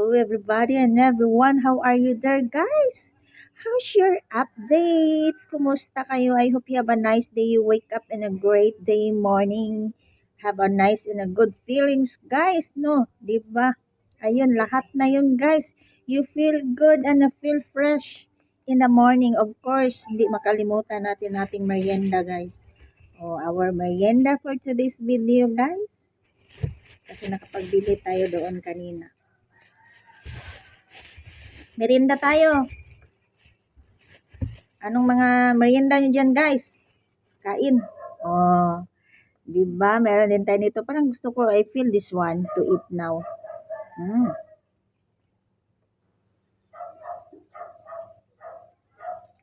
Hello everybody and everyone. How are you there, guys? How's your updates? Kumusta kayo? I hope you have a nice day. You wake up in a great day morning. Have a nice and a good feelings, guys. No, 'di ba? Ayun, lahat na yun, guys. You feel good and feel fresh in the morning. Of course, hindi makalimutan natin ating merienda, guys. Oh, our merienda for today's video, guys. Kasi nakapagbili tayo doon kanina. Merienda tayo. Anong mga merienda nyo dyan, guys? Kain. Oh, di ba? Meron din tayo nito. Parang gusto ko, I feel this one to eat now.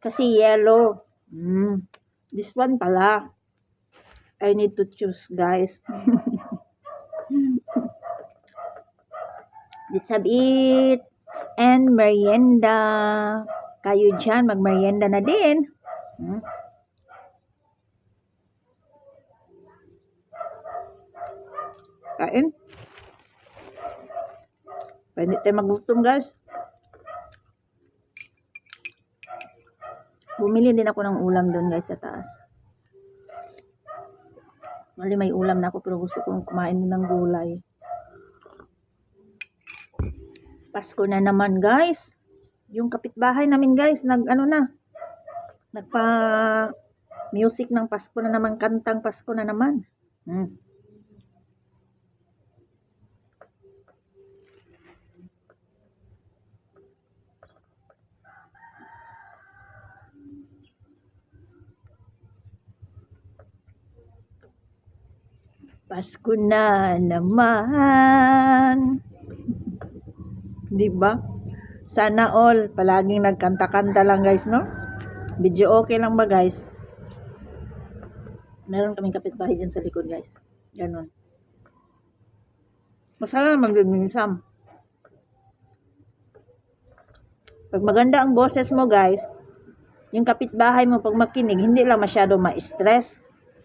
Kasi yellow. This one pala. I need to choose, guys. Let's have it. And merienda. Kayo dyan, mag-merienda na din. Kain. Pwede tayo magutom, guys. Bumili din ako ng ulam doon, guys, sa taas. Mali may ulam na ako pero gusto kong kumain ng gulay. Pasko na naman, guys. Yung kapitbahay namin, guys, nagpa music ng Pasko na naman, kantang Pasko na naman. Pasko na naman. Di ba? Sana all palaging nagkanta-kanta lang, guys, no? Video okay lang ba, guys? Meron kaming kapitbahay dyan sa likod, guys. Ganon. Masala naman din minsan. Pag maganda ang boses mo, guys, yung kapitbahay mo pag makinig, hindi lang masyado ma-stress.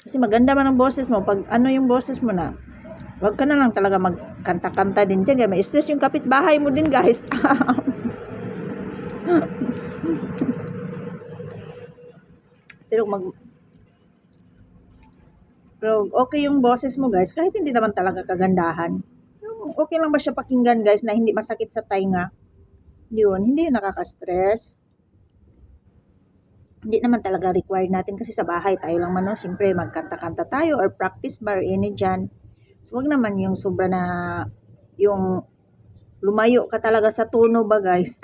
Kasi maganda man ang boses mo. Pag ano yung boses mo na, wag ka na lang talaga magkanta-kanta din dyan. Kaya ma-stress yung kapitbahay mo din, guys. Pero okay yung boses mo, guys. Kahit hindi naman talaga kagandahan. Okay lang ba siya pakinggan, guys, na hindi masakit sa tainga? Yun, hindi nakaka-stress. Hindi naman talaga required natin kasi sa bahay tayo lang man, no? Siyempre magkanta-kanta tayo or practice bar any dyan. So, wag naman yung sobra na yung lumayo ka talaga sa tono ba, guys?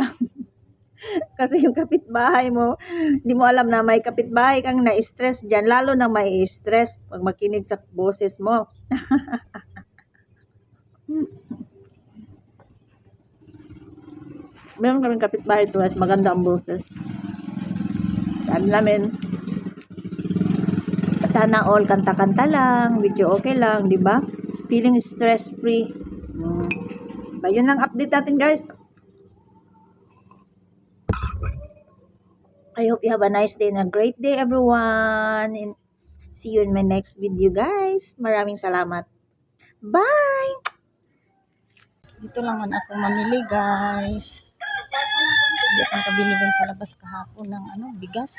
Kasi yung kapitbahay mo, hindi mo alam na may kapitbahay kang na-stress dyan, lalo na may stress pag makinig sa boses mo. Meron kaming kapitbahay to, guys, maganda ang boses. Sabi namin, sana all kanta-kanta lang, video okay lang, di ba? Feeling stress-free. Ba, yun ang update natin, guys. I hope you have a nice day and a great day, everyone. And see you in my next video, guys. Maraming salamat. Bye! Dito lang man ako mamili, guys. Hindi akong kabili dun sa labas kahapon ng bigas.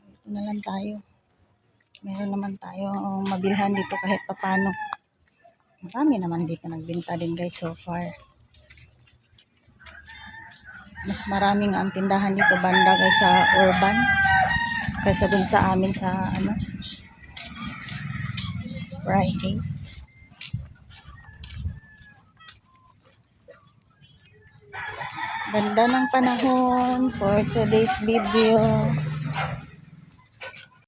Dito na lang tayo. Meron naman tayo mabilhan dito kahit papano. Marami naman dito nagbenta din, guys, so far. Mas maraming ang tindahan dito banda, guys, sa urban kaysa dun sa amin sa private. Ganda ng panahon for today's video.